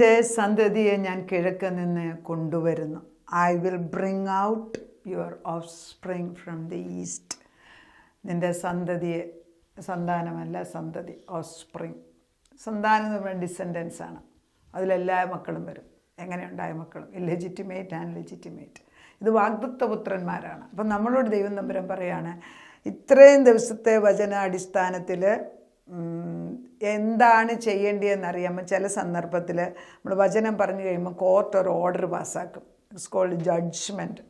നിൻ്റെ സന്തതിയെ ഞാൻ കിഴക്ക് നിന്ന് കൊണ്ടുവരുന്നു. I will bring out your of spring from the east. നിൻ്റെ സന്തതിയെ, സന്താനമല്ല സന്തതി, ഓഫ് സ്പ്രിങ്. സന്താനം എന്ന് പറയുന്നത് ഡിസെൻഡൻസ് ആണ്. അതിലെല്ലാ മക്കളും വരും. എങ്ങനെയുണ്ടായ മക്കളും, ഇല്ലെജിറ്റിമേറ്റ് ആൻഡ് ലെജിറ്റിമേറ്റ്. ഇത് വാഗ്ദത്ത പുത്രന്മാരാണ്. അപ്പം നമ്മളോട് ദൈവം തമ്പുരാൻ പറയാണ്, ഇത്രയും ദിവസത്തെ വചനാടിസ്ഥാനത്തിൽ എന്താണ് ചെയ്യേണ്ടതെന്നറിയാമ്പോൾ ചില സന്ദർഭത്തിൽ നമ്മൾ വചനം പറഞ്ഞു കഴിയുമ്പോൾ കോർട്ട് ഒരു ഓർഡർ പാസ്സാക്കും. It's called judgment.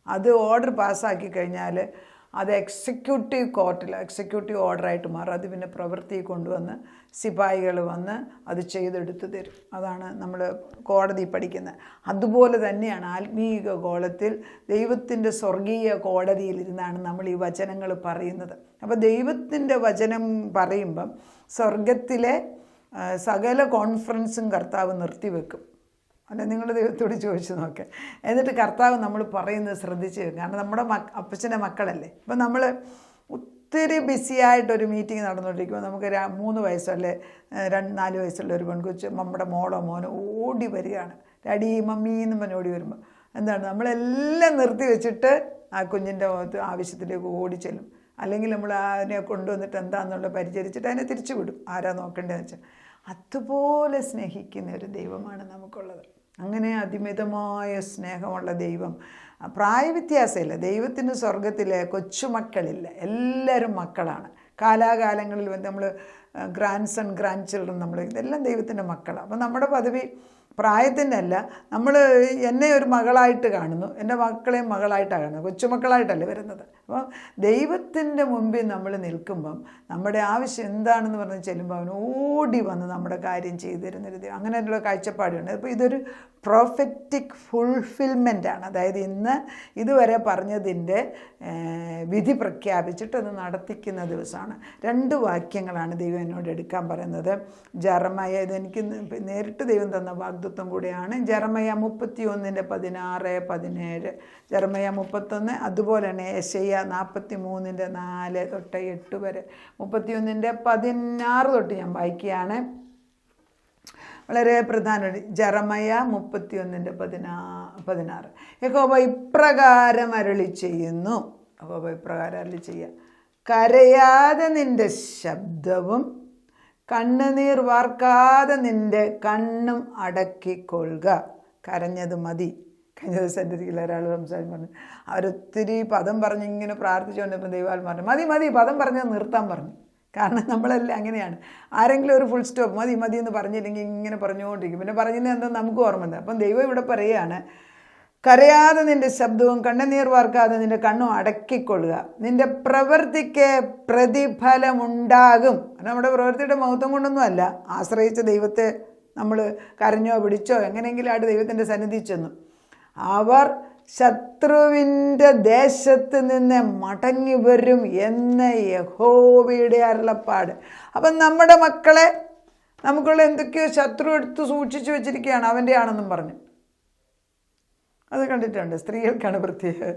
അത് ഓർഡർ പാസ്സാക്കി കഴിഞ്ഞാൽ അത് എക്സിക്യൂട്ടീവ് കോർട്ടിൽ എക്സിക്യൂട്ടീവ് ഓർഡറായിട്ട് മാറും. അത് പിന്നെ പ്രവൃത്തി കൊണ്ടുവന്ന് സിപായികൾ വന്ന് അത് ചെയ്തെടുത്ത് തരും. അതാണ് നമ്മൾ കോടതി പഠിക്കുന്നത്. അതുപോലെ തന്നെയാണ് ആത്മീയ ഗോളത്തിൽ ദൈവത്തിൻ്റെ സ്വർഗീയ കോടതിയിലിരുന്നാണ് നമ്മൾ ഈ വചനങ്ങൾ പറയുന്നത്. അപ്പോൾ ദൈവത്തിൻ്റെ വചനം പറയുമ്പം സ്വർഗത്തിലെ സകല കോൺഫറൻസും കർത്താവ് നിർത്തിവെക്കും. അല്ല, നിങ്ങൾ ദൈവത്തോട് ചോദിച്ചു നോക്കെ. എന്നിട്ട് കർത്താവ് നമ്മൾ പറയുന്നത് ശ്രദ്ധിച്ച് വെക്കും. കാരണം നമ്മുടെ അപ്പച്ചൻ്റെ മക്കളല്ലേ. അപ്പം നമ്മൾ ഒത്തിരി ബിസിയായിട്ടൊരു മീറ്റിംഗ് നടന്നുകൊണ്ടിരിക്കുമ്പോൾ നമുക്ക് 3 വയസ്സല്ലേ 4 വയസ്സുള്ള ഒരു പെൺകൊച്ച് നമ്മുടെ മോളോ മോനോ ഓടി വരികയാണ്. ഡാഡി മമ്മി എന്നും പറഞ്ഞ് ഓടി വരുമ്പോൾ എന്താണ്, നമ്മളെല്ലാം നിർത്തി വെച്ചിട്ട് ആ കുഞ്ഞിൻ്റെ മുഖത്ത് ആവശ്യത്തിലേക്ക് ഓടി ചെല്ലും. അല്ലെങ്കിൽ നമ്മൾ അതിനെ കൊണ്ടുവന്നിട്ട് എന്താണെന്നുള്ള പരിചരിച്ചിട്ട് അതിനെ തിരിച്ചു വിടും. ആരാ നോക്കേണ്ടതെന്ന് വെച്ചാൽ. അതുപോലെ സ്നേഹിക്കുന്ന ഒരു ദൈവമാണ് നമുക്കുള്ളത്. അങ്ങനെ അതിമിതമായ സ്നേഹമുള്ള ദൈവം. പ്രായവ്യത്യാസമില്ല. ദൈവത്തിന് സ്വർഗത്തിലെ കൊച്ചുമക്കളില്ല, എല്ലാവരും മക്കളാണ്. കാലാകാലങ്ങളിൽ നമ്മൾ ഗ്രാൻഡ് ചിൽഡ്രൻ, നമ്മൾ ഇതെല്ലാം ദൈവത്തിൻ്റെ മക്കളാണ്. അപ്പം നമ്മുടെ പദവി പ്രായത്തിൻ്റെ അല്ല. നമ്മൾ എന്നെ ഒരു മകളായിട്ട് കാണുന്നു, എൻ്റെ മക്കളെയും മകളായിട്ടാണ് കാണുന്നത്, കൊച്ചുമക്കളായിട്ടല്ലേ വരുന്നത്. അപ്പോൾ ദൈവത്തിൻ്റെ മുമ്പിൽ നമ്മൾ നിൽക്കുമ്പം നമ്മുടെ ആവശ്യം എന്താണെന്ന് പറഞ്ഞ് ചെല്ലുമ്പോൾ അവൻ ഓടി വന്ന് നമ്മുടെ കാര്യം ചെയ്തു തരുന്നൊരു അങ്ങനെയുള്ള കാഴ്ചപ്പാടുണ്ട്. അപ്പോൾ ഇതൊരു പ്രൊഫറ്റിക് ഫുൾഫിൽമെൻ്റാണ്. അതായത് ഇതുവരെ പറഞ്ഞതിൻ്റെ വിധി പ്രഖ്യാപിച്ചിട്ട് അത് നടത്തിക്കുന്ന ദിവസമാണ്. 2 വാക്യങ്ങളാണ് ദൈവം എന്നോട് എടുക്കാൻ പറയുന്നത്. ജെറമയ, ഇതെനിക്ക് നേരിട്ട് ദൈവം തന്ന വാഗ്ദത്തം കൂടെയാണ്. Jeremiah 31:16-17, Jeremiah 31. അതുപോലെ തന്നെ യെശയ്യ 43:4-8 വരെ. 31:16 തൊട്ട് ഞാൻ വായിക്കുകയാണ്. വളരെ പ്രധാനമാണ്. ജെറമയ 31:16. യഹോവ ഇപ്രകാരം അരുളി ചെയ്യുന്നു. യഹോവ ഇപ്രകാരം അരുളി ചെയ്യുക, കരയാതെ നിൻ്റെ ശബ്ദവും കണ്ണുനീർ വാർക്കാതെ നിൻ്റെ കണ്ണും അടക്കിക്കൊള്ളുക. കരഞ്ഞത് മതി. കഴിഞ്ഞ ദിവസം എൻ്റെ ഒരിക്കലും ഒരാൾ സംസാരിച്ച് പറഞ്ഞു, അവരൊത്തിരി പദം പറഞ്ഞ് ഇങ്ങനെ പ്രാർത്ഥിച്ചുകൊണ്ടിപ്പോൾ ദൈവാൽ പറഞ്ഞു മതി പദം പറഞ്ഞത് നിർത്താൻ പറഞ്ഞു. കാരണം നമ്മളെല്ലാം അങ്ങനെയാണ്. ആരെങ്കിലും ഒരു ഫുൾ സ്റ്റോപ്പ് മതി എന്ന് പറഞ്ഞില്ലെങ്കിൽ ഇങ്ങനെ പറഞ്ഞുകൊണ്ടിരിക്കും. പിന്നെ പറഞ്ഞത് എന്താ നമുക്ക് ഓർമ്മയുണ്ട്. അപ്പം ദൈവം ഇവിടെ പറയുകയാണ്, കരയാതെ നിൻ്റെ ശബ്ദവും കണ്ണുനീർ വാർക്കാതെ നിൻ്റെ കണ്ണും അടക്കിക്കൊള്ളുക. നിൻ്റെ പ്രവൃത്തിക്ക് പ്രതിഫലമുണ്ടാകും. നമ്മുടെ പ്രവൃത്തിയുടെ മഹത്വം കൊണ്ടൊന്നുമല്ല. ആശ്രയിച്ച ദൈവത്തെ നമ്മൾ കരഞ്ഞോ പിടിച്ചോ എങ്ങനെയെങ്കിലും ആയിട്ട് ദൈവത്തിൻ്റെ സന്നിധി ചെന്നു. അവർ ശത്രുവിൻ്റെ ദേശത്ത് നിന്ന് മടങ്ങി വരും എന്ന് യഹോവയുടെ അരുളപ്പാട്. അപ്പം നമ്മുടെ മക്കളെ നമുക്കുള്ള എന്തൊക്കെയോ ശത്രു എടുത്ത് സൂക്ഷിച്ചു വെച്ചിരിക്കുകയാണ്, അവൻ്റെ ആണെന്നും പറഞ്ഞു. അത് കണ്ടിട്ടുണ്ട്. സ്ത്രീകൾക്കാണ് പ്രത്യേകം.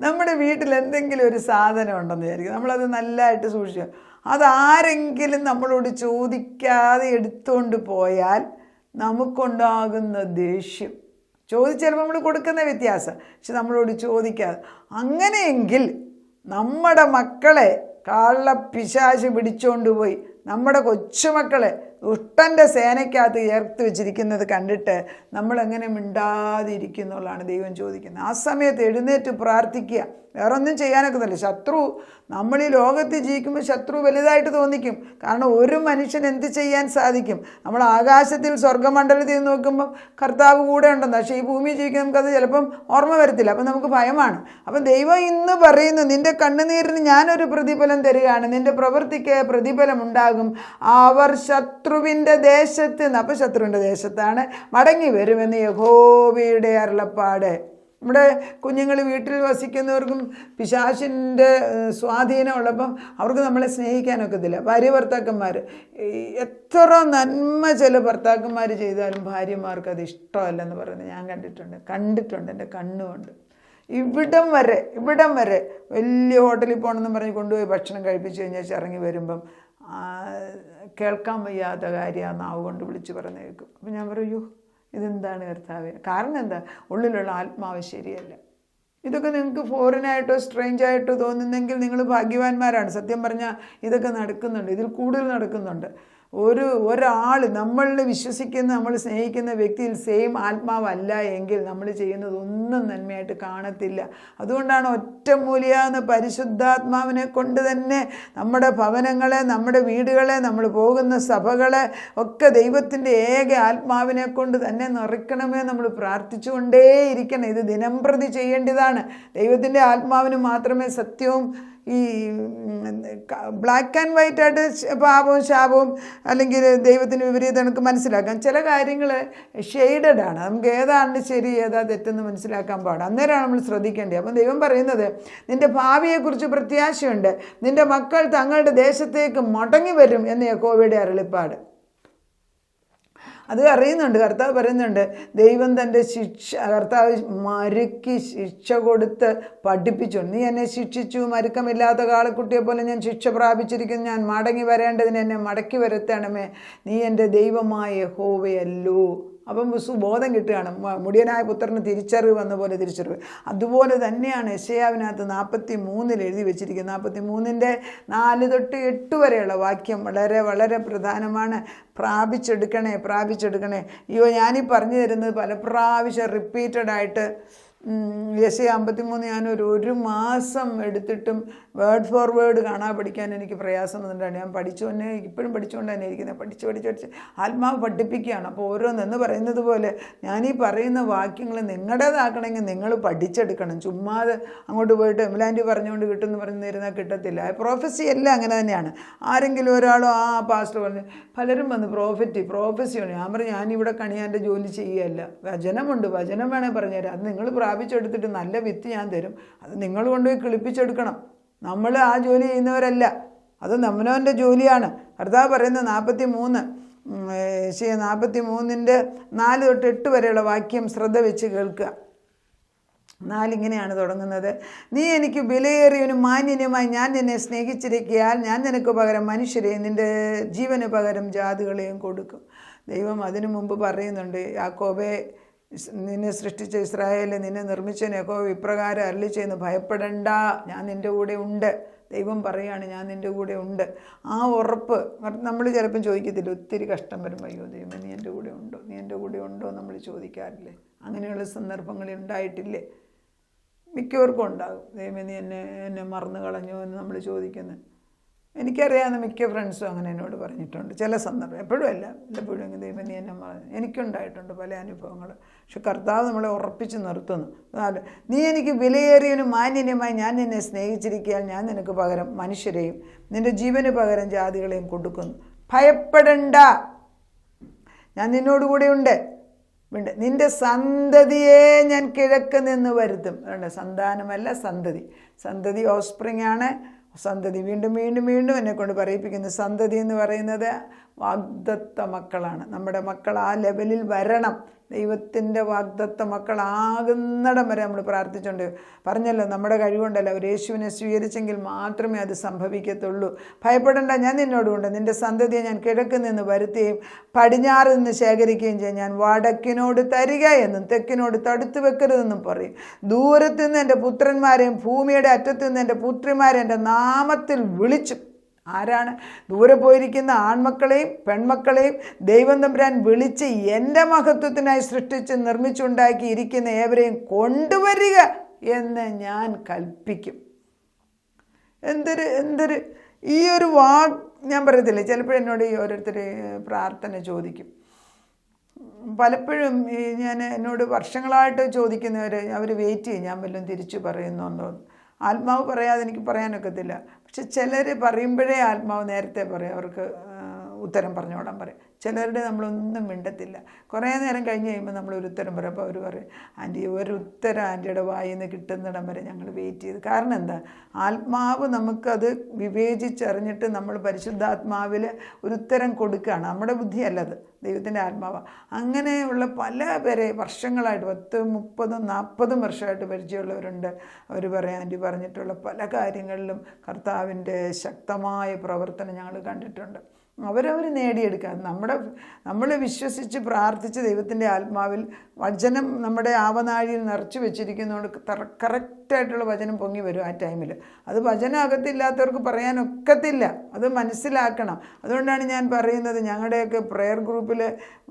നമ്മുടെ വീട്ടിൽ എന്തെങ്കിലും ഒരു സാധനം ഉണ്ടെന്ന് വിചാരിക്കും, നമ്മളത് നല്ലതായിട്ട് സൂക്ഷിച്ചു. അതാരെങ്കിലും നമ്മളോട് ചോദിക്കാതെ എടുത്തുകൊണ്ട് പോയാൽ നമുക്കുണ്ടാകുന്ന ദേഷ്യം, ചോദിച്ചാൽ നമ്മൾ കൊടുക്കുന്ന വ്യത്യാസം, പക്ഷെ നമ്മളോട് ചോദിക്കാതെ. അങ്ങനെയെങ്കിൽ നമ്മുടെ മക്കളെ കള്ളപ്പിശാച് പിടിച്ചുകൊണ്ട് പോയി നമ്മുടെ കൊച്ചുമക്കളെ ദുഷ്ടൻ്റെ സേനയ്ക്കകത്ത് ചേർത്ത് വെച്ചിരിക്കുന്നത് കണ്ടിട്ട് നമ്മളെങ്ങനെ മിണ്ടാതിരിക്കുന്നുള്ളതാണ് ദൈവം ചോദിക്കുന്നത്. ആ സമയത്ത് എഴുന്നേറ്റ് പ്രാർത്ഥിക്കുക. വേറെ ഒന്നും ചെയ്യാനൊക്കുന്നില്ല. ശത്രു, നമ്മൾ ഈ ലോകത്ത് ജീവിക്കുമ്പോൾ ശത്രു വലുതായിട്ട് തോന്നിക്കും. കാരണം ഒരു മനുഷ്യൻ എന്ത് ചെയ്യാൻ സാധിക്കും? നമ്മൾ ആകാശത്തിൽ സ്വർഗമണ്ഡലത്തിൽ നോക്കുമ്പം കർത്താവ് കൂടെ ഉണ്ടെന്ന്, പക്ഷേ ഈ ഭൂമിയിൽ ജീവിക്കുന്ന നമുക്കത് ചിലപ്പം ഓർമ്മ വരത്തില്ല. അപ്പം നമുക്ക് ഭയമാണ്. അപ്പം ദൈവം ഇന്ന് പറയുന്നു, നിൻ്റെ കണ്ണുനീരിന് ഞാനൊരു പ്രതിഫലം തരികയാണ്, നിൻ്റെ പ്രവൃത്തിക്ക് പ്രതിഫലം ഉണ്ടാകും. അവർ ശത്രുവിൻ്റെ ദേശത്ത് നിന്ന്, അപ്പം ശത്രുവിൻ്റെ ദേശത്താണ്, മടങ്ങി വരുമെന്ന് യഹോവയുടെ അരുളപ്പാട്. നമ്മുടെ കുഞ്ഞുങ്ങൾ വീട്ടിൽ വസിക്കുന്നവർക്കും പിശാചിൻ്റെ സ്വാധീനമുള്ളപ്പം അവർക്ക് നമ്മളെ സ്നേഹിക്കാനൊക്കത്തില്ല. ഭാര്യ ഭർത്താക്കന്മാർ എത്ര നന്മ ചില ഭർത്താക്കന്മാർ ചെയ്താലും ഭാര്യമാർക്ക് അത് ഇഷ്ടമല്ലെന്ന് പറയുന്നത് ഞാൻ കണ്ടിട്ടുണ്ട് എൻ്റെ കണ്ണുകൊണ്ട്. ഇവിടം വരെ വലിയ ഹോട്ടലിൽ പോകണമെന്ന് പറഞ്ഞ് കൊണ്ടുപോയി ഭക്ഷണം കഴിപ്പിച്ച് കഴിഞ്ഞാൽ ഇറങ്ങി വരുമ്പം കേൾക്കാൻ വയ്യാത്ത കാര്യം നാവ് കൊണ്ട് വിളിച്ച് പറഞ്ഞു കേൾക്കും. അപ്പം ഞാൻ പറയൂ, ഇതെന്താണ് കർത്താവേ? കാരണം എന്താ? ഉള്ളിലുള്ള ആത്മാവ് ശരിയല്ല. ഇതൊക്കെ നിങ്ങൾക്ക് ഫോറിനായിട്ടോ സ്ട്രേഞ്ചായിട്ടോ തോന്നുന്നെങ്കിൽ നിങ്ങൾ ഭാഗ്യവാന്മാരാണ്. സത്യം പറഞ്ഞാൽ ഇതൊക്കെ നടക്കുന്നുണ്ട്, ഇതിൽ കൂടുതൽ നടക്കുന്നുണ്ട്. ഒരാൾ നമ്മളിൽ വിശ്വസിക്കുന്ന, നമ്മൾ സ്നേഹിക്കുന്ന വ്യക്തിയിൽ സെയിം ആത്മാവല്ല എങ്കിൽ നമ്മൾ ചെയ്യുന്നത് ഒന്നും നന്മയായിട്ട് കാണത്തില്ല. അതുകൊണ്ടാണ് ഒറ്റമൂലിയാകുന്ന പരിശുദ്ധാത്മാവിനെ കൊണ്ട് തന്നെ നമ്മുടെ ഭവനങ്ങളെ, നമ്മുടെ വീടുകളെ, നമ്മൾ പോകുന്ന സഭകളെ ഒക്കെ ദൈവത്തിൻ്റെ ഏക ആത്മാവിനെ കൊണ്ട് തന്നെ നിറയ്ക്കണമേ നമ്മൾ പ്രാർത്ഥിച്ചുകൊണ്ടേയിരിക്കണം. ഇത് ദിനംപ്രതി ചെയ്യേണ്ടതാണ്. ദൈവത്തിൻ്റെ ആത്മാവിന് മാത്രമേ സത്യവും ഈ ബ്ലാക്ക് ആൻഡ് വൈറ്റ് ആയിട്ട് പാപവും ശാപവും അല്ലെങ്കിൽ ദൈവത്തിന് വിപരീതം നമുക്ക് മനസ്സിലാക്കാം. ചില കാര്യങ്ങൾ ഷെയ്ഡഡ് ആണ്, നമുക്ക് ഏതാണ് ശരി ഏതാ തെറ്റെന്ന് മനസ്സിലാക്കാൻ പാടില്ല. അന്നേരമാണ് നമ്മൾ ശ്രദ്ധിക്കേണ്ടത്. അപ്പം ദൈവം പറയുന്നത്, നിൻ്റെ ഭാവിയെക്കുറിച്ച് പ്രത്യാശയുണ്ട്, നിൻ്റെ മക്കൾ തങ്ങളുടെ ദേശത്തേക്ക് മടങ്ങി വരും എന്ന് യാക്കോബയുടെ അരുളിപ്പാട്. അത് അറിയുന്നുണ്ട്. കർത്താവ് പറയുന്നുണ്ട്, ദൈവം തൻ്റെ കർത്താവ് മരുക്കി ശിക്ഷ കൊടുത്ത് പഠിപ്പിച്ചു. നീ എന്നെ ശിക്ഷിച്ചു, മരുക്കമില്ലാത്ത കാളക്കുട്ടിയെ പോലെ ഞാൻ ശിക്ഷ പ്രാപിച്ചിരിക്കുന്നു, ഞാൻ മടങ്ങി വരേണ്ടതിന് എന്നെ മടക്കി വരുത്തണമേ, നീ എൻ്റെ ദൈവമായ യഹോവയല്ലോ. അപ്പം സുബോധം കിട്ടുകയാണ്. മുടിയനായ പുത്രന് തിരിച്ചറിവ് വന്ന പോലെ തിരിച്ചറിവ്. അതുപോലെ തന്നെയാണ് യെശയ്യാവിനകത്ത് 43 എഴുതി വെച്ചിരിക്കുന്നത്. 43-ന്റെ 4 തൊട്ട് 8 വരെയുള്ള വാക്യം വളരെ വളരെ പ്രധാനമാണ്. പ്രാപിച്ചെടുക്കണേ. അയ്യോ, ഞാനീ പറഞ്ഞു തരുന്നത് പല പ്രാവശ്യം റിപ്പീറ്റഡായിട്ട് യെശയ്യാ 53 ഞാനൊരു മാസം എടുത്തിട്ടും വേർഡ് ഫോർ വേർഡ് കാണാൻ പഠിക്കാൻ എനിക്ക് പ്രയാസം വന്നിട്ടാണ്. ഞാൻ ഇപ്പോഴും പഠിച്ചുകൊണ്ട് തന്നെ ഇരിക്കുന്നത്. പഠിച്ച് ആത്മാവ് പഠിപ്പിക്കുകയാണ്. അപ്പോൾ ഓരോന്നെന്ന് പറയുന്നത് പോലെ ഞാനീ പറയുന്ന വാക്യങ്ങൾ നിങ്ങളുടേതാക്കണമെങ്കിൽ നിങ്ങൾ പഠിച്ചെടുക്കണം. ചുമ്മാതെ അങ്ങോട്ട് പോയിട്ട് എംലാൻഡി പറഞ്ഞുകൊണ്ട് കിട്ടുമെന്ന് പറഞ്ഞു തരുന്നാൽ കിട്ടത്തില്ല. പ്രൊഫസി എല്ലാം അങ്ങനെ തന്നെയാണ്. ആരെങ്കിലും ഒരാളോ പാസ്റ്റർ പറഞ്ഞു, പലരും വന്ന് പ്രോഫസിയാണ്. ഞാൻ പറഞ്ഞു, ഞാനിവിടെ കണിയാൻ്റെ ജോലി ചെയ്യുകയല്ല, വചനമുണ്ട്, വചനം വേണേൽ പറഞ്ഞുതരാം. അത് നിങ്ങൾ പ്രാപിച്ചെടുത്തിട്ട് നല്ല വിത്ത് ഞാൻ തരും, അത് നിങ്ങൾ കൊണ്ടുപോയി കിളിപ്പിച്ചെടുക്കണം. നമ്മൾ ആ ജോലി ചെയ്യുന്നവരല്ല, അത് നമ്മനവൻ്റെ ജോലിയാണ്. കർത്താവ് പറയുന്ന 43-ന്റെ 4 തൊട്ട് 8 വരെയുള്ള വാക്യം ശ്രദ്ധ വെച്ച് കേൾക്കുക. 4 ഇങ്ങനെയാണ് തുടങ്ങുന്നത്. നീ എനിക്ക് വിലയേറിയവനും മാന്യനുമായി ഞാൻ നിന്നെ സ്നേഹിച്ചിരിക്കയാൽ ഞാൻ നിനക്ക് പകരം മനുഷ്യരെയും നിൻ്റെ ജീവന് പകരം ജാതികളെയും കൊടുക്കും. ദൈവം അതിനു മുമ്പ് പറയുന്നുണ്ട്, യാക്കോബേ, നിന്നെ സൃഷ്ടിച്ച ഇസ്രായേലെ, നിന്നെ നിർമ്മിച്ചവൻ യഹോവ ഇപ്രകാരം അരുളി ചെയ്യുന്നു, ഭയപ്പെടണ്ട, ഞാൻ നിൻ്റെ കൂടെ ഉണ്ട്. ദൈവം പറയുകയാണ്, ഞാൻ നിൻ്റെ കൂടെ ഉണ്ട്. ആ ഉറപ്പ് നമ്മൾ ചിലപ്പം ചോദിക്കത്തില്ല. ഒത്തിരി കഷ്ടം വരുമ്പോൾ, അയ്യോ ദൈവം നീ എൻ്റെ കൂടെ ഉണ്ടോ നമ്മൾ ചോദിക്കാറില്ലേ? അങ്ങനെയുള്ള സന്ദർഭങ്ങളിൽ ഉണ്ടായിട്ടില്ലേ? മിക്കവർക്കും ഉണ്ടാകും. ദൈവം നീ എന്നെ മറന്നു കളഞ്ഞോ എന്ന് നമ്മൾ ചോദിക്കുന്നത്. എനിക്കറിയാവുന്ന മിക്ക ഫ്രണ്ട്സും അങ്ങനെ എന്നോട് പറഞ്ഞിട്ടുണ്ട്. ചില സന്ദർഭം, എപ്പോഴും അല്ല, എപ്പോഴും ദൈവം നീ എന്നെ മറന്നു. എനിക്കുണ്ടായിട്ടുണ്ട് പല അനുഭവങ്ങൾ. പക്ഷെ കർത്താവ് നമ്മളെ ഉറപ്പിച്ച് നിർത്തുന്നു. നീ എനിക്ക് വിലയേറിയവനും മാന്യനുമായി ഞാൻ നിന്നെ സ്നേഹിച്ചിരിക്കാൻ ഞാൻ നിനക്ക് പകരം മനുഷ്യരെയും നിൻ്റെ ജീവന് പകരം ജാതികളെയും കൊടുക്കുന്നു. ഭയപ്പെടണ്ട, ഞാൻ നിന്നോടുകൂടെ ഉണ്ട്. നിൻ്റെ സന്തതിയെ ഞാൻ കിഴക്ക് നിന്ന് വരുത്തും. സന്താനമല്ല, സന്തതി ഓഫ്സ്പ്രിങ് ആണ്. സന്തതി വീണ്ടും എന്നെക്കൊണ്ട് പറയിപ്പിക്കുന്നു. സന്തതി എന്ന് പറയുന്നത് വാഗ്ദത്ത മക്കളാണ്. നമ്മുടെ മക്കൾ ആ ലെവലിൽ വരണം. ദൈവത്തിൻ്റെ വാഗ്ദത്ത മക്കളാകുന്നിടം വരെ നമ്മൾ പ്രാർത്ഥിച്ചുകൊണ്ട് പറഞ്ഞല്ലോ, നമ്മുടെ കഴിവുണ്ടല്ലോ, അവർ യേശുവിനെ സ്വീകരിച്ചെങ്കിൽ മാത്രമേ അത് സംഭവിക്കത്തുള്ളൂ. ഭയപ്പെടേണ്ട, ഞാൻ നിന്നോടുകൊണ്ട്. നിൻ്റെ സന്തതിയെ ഞാൻ കിഴക്ക് നിന്ന് വരുത്തുകയും പടിഞ്ഞാറ് നിന്ന് ശേഖരിക്കുകയും ചെയ്യും. ഞാൻ വടക്കിനോട് തരിക എന്നും തെക്കിനോട് തടുത്തു വെക്കരുതെന്നും പറയും. ദൂരത്തു നിന്ന് എൻ്റെ പുത്രന്മാരെയും ഭൂമിയുടെ അറ്റത്തു നിന്ന് എൻ്റെ പുത്രിമാരെ എൻ്റെ നാമത്തിൽ വിളിച്ചു. ആരാണ്? ദൂരെ പോയിരിക്കുന്ന ആൺമക്കളെയും പെൺമക്കളെയും ദൈവം തമ്പുരാൻ വിളിച്ച് എൻ്റെ മഹത്വത്തിനായി സൃഷ്ടിച്ച് നിർമ്മിച്ചുണ്ടാക്കി ഇരിക്കുന്ന ഏവരെയും കൊണ്ടുവരിക എന്ന് ഞാൻ കൽപ്പിക്കും. എന്തൊരു ഈ ഒരു ഞാൻ പറയത്തില്ലേ, ചിലപ്പോഴും എന്നോട് ഈ ഓരോരുത്തർ പ്രാർത്ഥന ചോദിക്കും. പലപ്പോഴും എന്നോട് വർഷങ്ങളായിട്ട് ചോദിക്കുന്നവർ, അവർ വെയിറ്റ് ചെയ്യും ഞാൻ വല്ലതും തിരിച്ചു പറയുന്നുണ്ടോ. ആത്മാവ് പറയാതെ എനിക്ക് പറയാനൊക്കത്തില്ല. പക്ഷെ ചിലർ പറയുമ്പോഴേ ആത്മാവ് നേരത്തെ പറയും, അവർക്ക് ഉത്തരം പറഞ്ഞോടാൻ പറയും. ചിലരുടെ നമ്മളൊന്നും മിണ്ടത്തില്ല. കുറേ നേരം കഴിഞ്ഞ് കഴിയുമ്പോൾ നമ്മളൊരു ഉത്തരം പറയും. അപ്പോൾ അവർ പറയും, ആൻറ്റി ഒരു ഉത്തരം ആൻറ്റിയുടെ വായിൽ നിന്ന് കിട്ടുന്നിടം വരെ ഞങ്ങൾ വെയിറ്റ് ചെയ്ത്. കാരണം എന്താ? ആത്മാവ് നമുക്കത് വിവേചിച്ചറിഞ്ഞിട്ട് നമ്മൾ പരിശുദ്ധാത്മാവിൽ ഒരു ഉത്തരം കൊടുക്കുകയാണ്. നമ്മുടെ ബുദ്ധിയല്ലത്, ദൈവത്തിൻ്റെ ആത്മാവാണ്. അങ്ങനെയുള്ള പല പേരെ വർഷങ്ങളായിട്ട് 10, 30, 40 വർഷമായിട്ട് പരിചയമുള്ളവരുണ്ട്. അവർ പറയാം, ആൻറ്റി പറഞ്ഞിട്ടുള്ള പല കാര്യങ്ങളിലും കർത്താവിൻ്റെ ശക്തമായ പ്രവർത്തനം ഞങ്ങൾ കണ്ടിട്ടുണ്ട്. അവരവർ നേടിയെടുക്കുക. നമ്മൾ വിശ്വസിച്ച് പ്രാർത്ഥിച്ച് ദൈവത്തിൻ്റെ ആത്മാവിൽ വചനം നമ്മുടെ ആവനാഴിയിൽ നിറച്ച് വെച്ചിരിക്കുന്നതുകൊണ്ട് കറക്റ്റായിട്ടുള്ള വചനം പൊങ്ങി വരും ആ ടൈമിൽ. അത് വചനം അകത്തില്ലാത്തവർക്ക് പറയാനൊക്കത്തില്ല, അത് മനസ്സിലാക്കണം. അതുകൊണ്ടാണ് ഞാൻ പറയുന്നത്, ഞങ്ങളുടെയൊക്കെ പ്രെയർ ഗ്രൂപ്പിൽ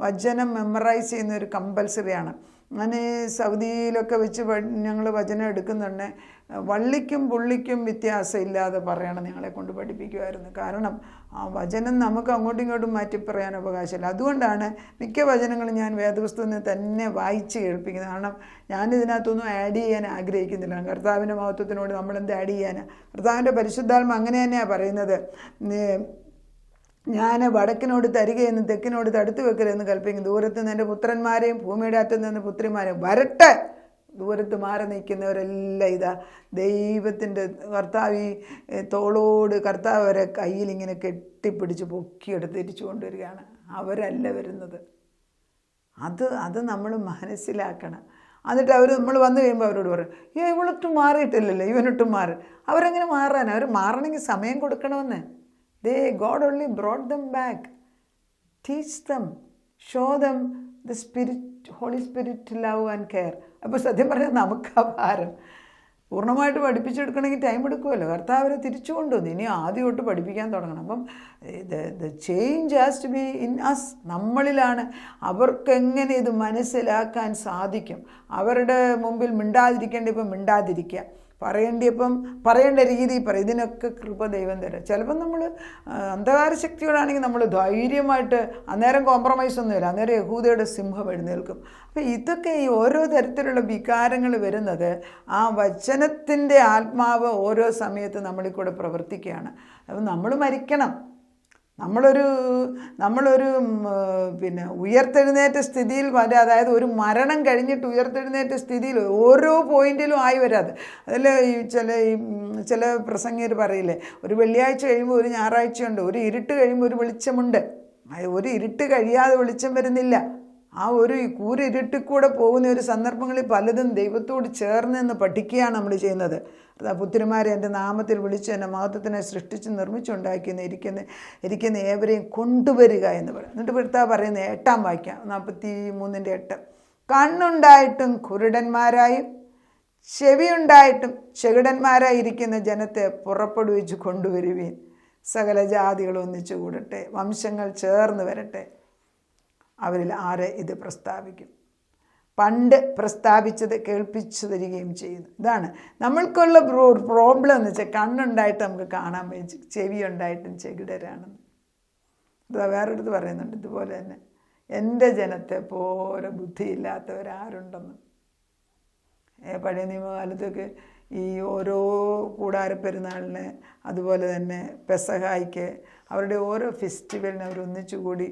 വചനം മെമ്മറൈസ് ചെയ്യുന്ന ഒരു കമ്പൽസറിയാണ്. ഞാൻ സൗദിയിലൊക്കെ വെച്ച് ഞങ്ങൾ വചനം എടുക്കുന്നുണ്ട്. വള്ളിക്കും പുള്ളിക്കും വ്യത്യാസമില്ലാതെ പറയണം ഞങ്ങളെ കൊണ്ട് പഠിപ്പിക്കുമായിരുന്നു. കാരണം ആ വചനം നമുക്ക് അങ്ങോട്ടും ഇങ്ങോട്ടും മാറ്റി പറയാൻ അവകാശമില്ല. അതുകൊണ്ടാണ് മിക്ക വചനങ്ങളും ഞാൻ വേദപുസ്തകത്തിൽ തന്നെ വായിച്ച് കേൾപ്പിക്കുന്നത്. കാരണം ഞാനിതിനകത്തൊന്നും ആഡ് ചെയ്യാൻ ആഗ്രഹിക്കുന്നില്ല. കർത്താവിൻ്റെ മഹത്വത്തിനോട് നമ്മളെന്ത് ആഡ് ചെയ്യാനാണ്? കർത്താവിൻ്റെ പരിശുദ്ധാത്മ അങ്ങനെ തന്നെയാണ് പറയുന്നത്. ഞാൻ വടക്കിനോട് തരികയെന്ന് തെക്കിനോട് തടുത്തു വെക്കരുതെന്ന് കൽപ്പിക്കും. ദൂരത്ത് നിന്ന് എൻ്റെ പുത്രന്മാരെയും ഭൂമിയുടെ അറ്റത്ത് നിന്ന് പുത്രിമാരെയും വരട്ടെ. ദൂരത്ത് മാറി നിൽക്കുന്നവരെല്ലാം ഇതാ ദൈവത്തിൻ്റെ കർത്താവ് തോളോട് കർത്താവ് അവരെ കയ്യിലിങ്ങനെ കെട്ടിപ്പിടിച്ച് പൊക്കിയെടുത്ത് തിരിച്ചു കൊണ്ടുവരികയാണ്. അവരല്ല വരുന്നത്. അത് നമ്മൾ മനസ്സിലാക്കണം. എന്നിട്ട് അവർ നമ്മൾ വന്നു കഴിയുമ്പോൾ അവരോട് പറയും, ഇവളൊട്ടും മാറിയിട്ടില്ലല്ലോ, ഇവനൊട്ടും മാറി. അവരെങ്ങനെ മാറാൻ? അവർ മാറണമെങ്കിൽ സമയം കൊടുക്കണമെന്ന്. God only brought them back. Teach them, show them the Spirit, Holy Spirit love and care. അപ്പോൾ സത്യം പറഞ്ഞാൽ നമുക്ക് ആ ഭാരം പൂർണ്ണമായിട്ട് പഠിപ്പിച്ചെടുക്കണമെങ്കിൽ ടൈം എടുക്കുമല്ലോ. കർത്താവ് അവരെ തിരിച്ചു കൊണ്ടുവന്നു. ഇനി ആദ്യം തൊട്ട് പഠിപ്പിക്കാൻ തുടങ്ങണം. അപ്പം the change has to be in us. നമ്മളിലാണ്. അവർക്കെങ്ങനെ ഇത് മനസ്സിലാക്കാൻ സാധിക്കും? അവരുടെ മുമ്പിൽ മിണ്ടാതിരിക്കേണ്ട ഇപ്പം മിണ്ടാതിരിക്കുക, പറയേണ്ടിയപ്പം പറയേണ്ട രീതി പറയും. ഇതിനൊക്കെ കൃപ ദൈവം തരാം. ചിലപ്പം നമ്മൾ അന്ധകാര ശക്തികളാണെങ്കിൽ നമ്മൾ ധൈര്യമായിട്ട് അന്നേരം കോംപ്രമൈസ് ഒന്നുമില്ല. അന്നേരം യഹൂദയുടെ സിംഹം എഴുന്നേൽക്കും. അപ്പോൾ ഇതൊക്കെ ഈ ഓരോ തരത്തിലുള്ള വികാരങ്ങൾ വരുന്നത് ആ വചനത്തിൻ്റെ ആത്മാവ് ഓരോ സമയത്ത് നമ്മളിൽ കൂടെ പ്രവർത്തിക്കുകയാണ്. അപ്പം നമ്മൾ മരിക്കണം. നമ്മളൊരു പിന്നെ ഉയർത്തെഴുന്നേറ്റ സ്ഥിതിയിൽ വരെ, അതായത് ഒരു മരണം കഴിഞ്ഞിട്ട് ഉയർത്തെഴുന്നേറ്റ സ്ഥിതിയിൽ ഓരോ പോയിന്റിലും ആയി വരാതെ. അതിൽ ചില പ്രസംഗികർ പറയില്ലേ, ഒരു വെള്ളിയാഴ്ച കഴിയുമ്പോൾ ഒരു ഞായറാഴ്ചയുണ്ട്, ഒരു ഇരുട്ട് കഴിയുമ്പോൾ ഒരു വെളിച്ചമുണ്ട്. ഒരു ഇരുട്ട് കഴിയാതെ വെളിച്ചം വരുന്നില്ല. ആ ഒരു കൂരിരുട്ടിൽ കൂടെ പോകുന്ന ഒരു സന്ദർഭങ്ങളിൽ പലതും ദൈവത്തോട് ചേർന്ന് നിന്ന് പഠിക്കുകയാണ് നമ്മൾ ചെയ്യുന്നത്. പുത്രിമാരെ എൻ്റെ നാമത്തിൽ വിളിച്ച് എൻ്റെ മഹത്വത്തിനെ സൃഷ്ടിച്ച് നിർമ്മിച്ചുണ്ടാക്കിയെന്ന് ഇരിക്കുന്ന ഏവരെയും കൊണ്ടുവരിക എന്ന് പറയും. എന്നിട്ട് ഭർത്താവ് പറയുന്നത് 8-ാം വാക്യം 43:8, കണ്ണുണ്ടായിട്ടും കുരുടന്മാരായും ചെവിയുണ്ടായിട്ടും ചെകിടന്മാരായിരിക്കുന്ന ജനത്തെ പുറപ്പെടുവിച്ച് കൊണ്ടുവരുവീൻ. സകല ജാതികൾ ഒന്നിച്ചു കൂടട്ടെ, വംശങ്ങൾ ചേർന്ന് വരട്ടെ. അവരിൽ ആരെ ഇത് പ്രസ്താവിക്കും? പണ്ട് പ്രസ്താവിച്ചത് കേൾപ്പിച്ചു തരികയും ചെയ്യുന്നു. ഇതാണ് നമ്മൾക്കുള്ള പ്രോബ്ലം എന്ന് വെച്ചാൽ, കണ്ണുണ്ടായിട്ട് നമുക്ക് കാണാൻ പറ്റും, ചെവി ഉണ്ടായിട്ടും ചെകിടരാണെന്ന്. ഇത് വേറൊരിടത്ത് പറയുന്നുണ്ട് ഇതുപോലെ തന്നെ, എൻ്റെ ജനത്തെ പോലെ ബുദ്ധിയില്ലാത്തവരാരുണ്ടെന്ന്. പഴയ നിയമകാലത്തൊക്കെ ഈ ഓരോ കൂടാരപ്പെരുന്നാളിന്, അതുപോലെ തന്നെ പെസഹായ്ക്ക്, അവരുടെ ഓരോ ഫെസ്റ്റിവലിന് അവരൊന്നിച്ചുകൂടി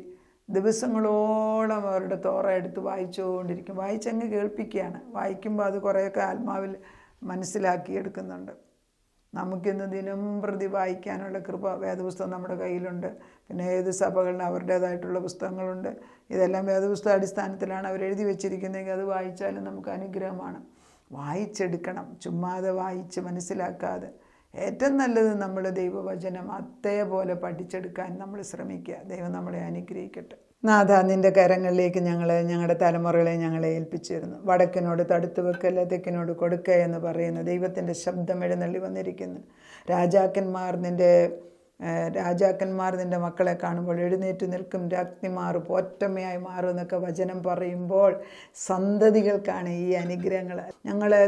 ദിവസങ്ങളോളം അവരുടെ തോറ എടുത്ത് വായിച്ചുകൊണ്ടിരിക്കും. വായിച്ചങ്ങ് കേൾപ്പിക്കുകയാണ്. വായിക്കുമ്പോൾ അത് കുറേയൊക്കെ ആത്മാവിൽ മനസ്സിലാക്കിയെടുക്കുന്നുണ്ട്. നമുക്കിന്ന് ദിനം പ്രതി വായിക്കാനുള്ള കൃപ വേദപുസ്തകം നമ്മുടെ കയ്യിലുണ്ട്. പിന്നെ ഏത് സഭകളിലും അവരുടേതായിട്ടുള്ള പുസ്തകങ്ങളുണ്ട്. ഇതെല്ലാം വേദപുസ്തക അടിസ്ഥാനത്തിലാണ് അവർ എഴുതി വെച്ചിരിക്കുന്നതെങ്കിൽ അത് വായിച്ചാലും നമുക്ക് അനുഗ്രഹമാണ്. വായിച്ചെടുക്കണം, ചുമ്മാതെ വായിച്ച് മനസ്സിലാക്കാതെ. ഏറ്റവും നല്ലത് നമ്മൾ ദൈവവചനം അതേപോലെ പഠിച്ചെടുക്കാൻ നമ്മൾ ശ്രമിക്കുക. ദൈവം നമ്മളെ അനുഗ്രഹിക്കട്ടെ. നാഥ, നിൻ്റെ കരങ്ങളിലേക്ക് ഞങ്ങളുടെ തലമുറകളെ ഞങ്ങളെ ഏൽപ്പിച്ചിരുന്നു. വടക്കിനോട് തടുത്തു വെക്കല്ല, തെക്കിനോട് കൊടുക്കുക എന്ന് പറയുന്ന ദൈവത്തിൻ്റെ ശബ്ദം എഴുന്നള്ളി വന്നിരിക്കുന്നു. രാജാക്കന്മാർ നിൻ്റെ മക്കളെ കാണുമ്പോൾ എഴുന്നേറ്റ് നിൽക്കും, രാജ്ഞിമാർ പോറ്റമ്മയായി മാറും എന്നൊക്കെ വചനം പറയുമ്പോൾ സന്തതികൾക്കാണ് ഈ അനുഗ്രഹങ്ങൾ.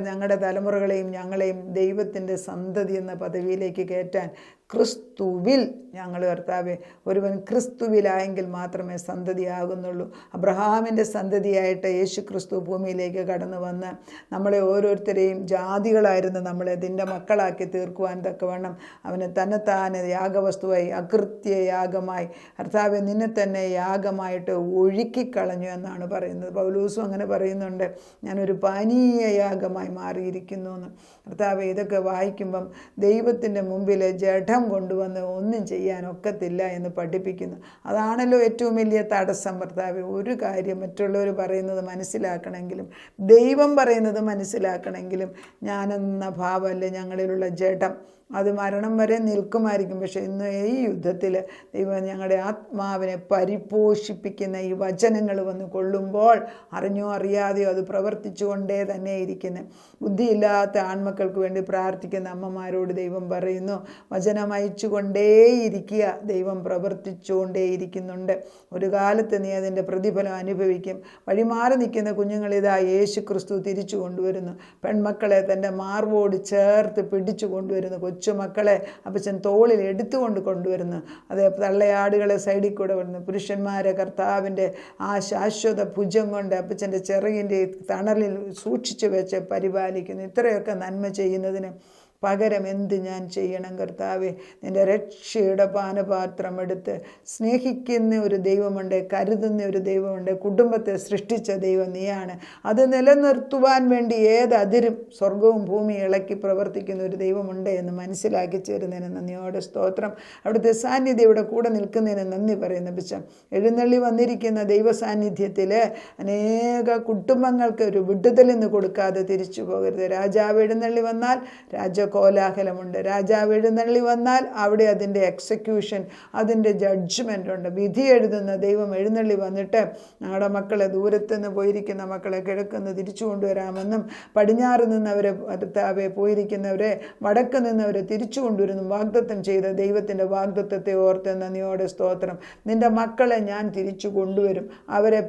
ഞങ്ങളുടെ തലമുറകളെയും ഞങ്ങളെയും ദൈവത്തിൻ്റെ സന്തതി എന്ന പദവിയിലേക്ക് കയറ്റാൻ ക്രിസ്തുവിൽ ഞങ്ങൾ കർത്താവെ, ഒരുവൻ ക്രിസ്തുവിലായെങ്കിൽ മാത്രമേ സന്തതിയാകുന്നുള്ളൂ. അബ്രഹാമിൻ്റെ സന്തതിയായിട്ട് യേശു ക്രിസ്തു ഭൂമിയിലേക്ക് കടന്നു വന്ന് നമ്മളെ ഓരോരുത്തരെയും ജാതികളായിരുന്നു നമ്മളെ നിൻ്റെ മക്കളാക്കി തീർക്കുവാൻ തക്കവണ്ണം അവന് തന്നെത്താനെ യാഗവസ്തുവായി, അകൃത്യ യാഗമായി കർത്താവെ നിന്നെ തന്നെ യാഗമായിട്ട് ഒഴുക്കിക്കളഞ്ഞു എന്നാണ് പറയുന്നത്. പൗലോസും അങ്ങനെ പറയുന്നുണ്ട്, ഞാനൊരു പാനീയ യാഗമായി മാറിയിരിക്കുന്നു എന്ന്. കർത്താവെ, ഇതൊക്കെ വായിക്കുമ്പം ദൈവത്തിൻ്റെ മുമ്പിൽ ജഡം കൊണ്ടുവന്ന് ഒന്നും ചെയ്യാനൊക്കത്തില്ല എന്ന് പഠിപ്പിക്കുന്നു. അതാണല്ലോ ഏറ്റവും വലിയ തടസ്സം. കർത്താവെ, ഒരു കാര്യം മറ്റുള്ളവർ പറയുന്നത് മനസ്സിലാക്കണമെങ്കിലും ദൈവം പറയുന്നത് മനസ്സിലാക്കണമെങ്കിലും ഞാനെന്ന ഭാവമല്ലേ ഞങ്ങളിലുള്ള ജഡം അത് മരണം വരെ നിൽക്കുമായിരിക്കും. പക്ഷേ ഇന്ന് ഈ യുദ്ധത്തിൽ ദൈവം ഞങ്ങളുടെ ആത്മാവിനെ പരിപോഷിപ്പിക്കുന്ന ഈ വചനങ്ങൾ വന്ന് കൊള്ളുമ്പോൾ അറിഞ്ഞോ അറിയാതെയോ അത് പ്രവർത്തിച്ചു കൊണ്ടേ തന്നെ ഇരിക്കുന്നത്. ബുദ്ധിയില്ലാത്ത ആൺമക്കൾക്ക് വേണ്ടി പ്രാർത്ഥിക്കുന്ന അമ്മമാരോട് ദൈവം പറയുന്നു, വചനം അയച്ചു കൊണ്ടേയിരിക്കുക, ദൈവം പ്രവർത്തിച്ചുകൊണ്ടേയിരിക്കുന്നുണ്ട്. ഒരു കാലത്ത് നീ അതിൻ്റെ പ്രതിഫലം അനുഭവിക്കും. വഴിമാറി നിൽക്കുന്ന കുഞ്ഞുങ്ങളിതാ യേശു ക്രിസ്തു തിരിച്ചു കൊണ്ടുവരുന്നു. പെൺമക്കളെ തൻ്റെ മാർവോട് ചേർത്ത് പിടിച്ചു കൊണ്ടുവരുന്നു. കൊച്ചുമക്കളെ അപ്പച്ചൻ തോളിൽ എടുത്തുകൊണ്ട് കൊണ്ടുവരുന്നു. അതേ തള്ളയാടുകളെ സൈഡിൽ കൂടെ വരുന്നു. പുരുഷന്മാരെ കർത്താവിൻ്റെ ആ ശാശ്വത ഭുജം കൊണ്ട് അപ്പച്ചൻ്റെ ചിറകിൻ്റെ തണലിൽ സൂക്ഷിച്ചു വെച്ച് പരിപാലിക്കുന്നു. ഇത്രയൊക്കെ നന്മ ചെയ്യുന്നതിന് പകരം എന്ത് ഞാൻ ചെയ്യണം കർത്താവേ? നിൻ്റെ രക്ഷയുടെ പാനപാത്രം എടുത്ത് സ്നേഹിക്കുന്ന ഒരു ദൈവമുണ്ട്, കരുതുന്ന ഒരു ദൈവമുണ്ട്. കുടുംബത്തെ സൃഷ്ടിച്ച ദൈവം നീയാണ്. അത് നിലനിർത്തുവാൻ വേണ്ടി ഏതതിരും സ്വർഗവും ഭൂമിയും ഇളക്കി പ്രവർത്തിക്കുന്ന ഒരു ദൈവമുണ്ട് എന്ന് മനസ്സിലാക്കി ചേരുന്നതിന് നന്ദിയോടെ സ്തോത്രം. അവിടുത്തെ സാന്നിധ്യം ഇവിടെ കൂടെ നിൽക്കുന്നതിന് നന്ദി പറയുന്ന പിച്ചം. എഴുന്നള്ളി വന്നിരിക്കുന്ന ദൈവ സാന്നിധ്യത്തിൽ അനേക കുടുംബങ്ങൾക്ക് ഒരു വിടുതൽ നിന്ന് കൊടുക്കാതെ തിരിച്ചു പോകരുത്. രാജാവ് എഴുന്നള്ളി വന്നാൽ കോലാഹലമുണ്ട്. രാജാവ് എഴുന്നള്ളി വന്നാൽ അവിടെ അതിൻ്റെ എക്സിക്യൂഷൻ, അതിൻ്റെ ജഡ്ജ്മെൻ്റ് ഉണ്ട്. വിധി എഴുതുന്ന ദൈവം എഴുന്നള്ളി വന്നിട്ട് ഞങ്ങളുടെ മക്കളെ, ദൂരത്തുനിന്ന് പോയിരിക്കുന്ന മക്കളെ കിഴക്കുനിന്ന് തിരിച്ചു കൊണ്ടുവരാമെന്നും, പടിഞ്ഞാറ് നിന്നവരെ ഭർത്താവെ പോയിരിക്കുന്നവരെ വടക്ക് നിന്നവരെ തിരിച്ചു കൊണ്ടുവരുന്നു വാഗ്ദത്തം ചെയ്ത ദൈവത്തിൻ്റെ വാഗ്ദത്തത്തെ ഓർത്ത് നന്ദിയോടെ സ്തോത്രം. നിൻ്റെ മക്കളെ ഞാൻ തിരിച്ചു കൊണ്ടുവരും, അവരെ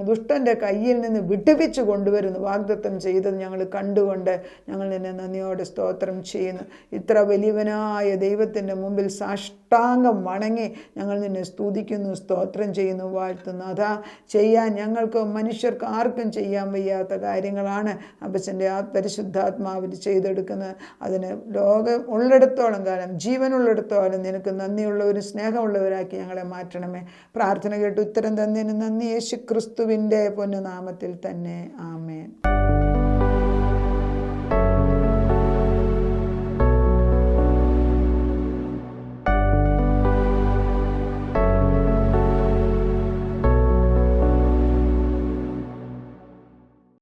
ദുഷ്ടൻ്റെ കയ്യിൽ നിന്ന് വിടുവിച്ച് കൊണ്ടുവരുന്നു വാഗ്ദത്തം ചെയ്തത് ഞങ്ങൾ കണ്ടുകൊണ്ട് ഞങ്ങൾ നിന്നെ നന്ദിയോടെ സ്തോത്രം ചെയ്യുന്നു. ഇത്ര വലിയവനായ ദൈവത്തിൻ്റെ മുമ്പിൽ സാഷ്ടാംഗം വണങ്ങി ഞങ്ങൾ നിന്നെ സ്തുതിക്കുന്നു, സ്തോത്രം ചെയ്യുന്നു, വാഴ്ത്തുന്നു. അതാ ചെയ്യാൻ ഞങ്ങൾക്ക് മനുഷ്യർക്ക് ആർക്കും ചെയ്യാൻ വയ്യാത്ത കാര്യങ്ങളാണ് അപ്പച്ചൻ്റെ ആ പരിശുദ്ധാത്മാവിൽ ചെയ്തെടുക്കുന്നത്. അതിന് ലോകം ഉള്ളിടത്തോളം കാലം, ജീവനുള്ളിടത്തോളം നിനക്ക് നന്ദിയുള്ളവരും സ്നേഹമുള്ളവരാക്കി ഞങ്ങളെ മാറ്റണമേ. പ്രാർത്ഥന കേട്ട് ഉത്തരം തന്നതിന് നന്ദി. യേശു ക്രിസ്തുവിൻ്റെ പൊന്നുനാമത്തിൽ തന്നെ. ആമേൻ.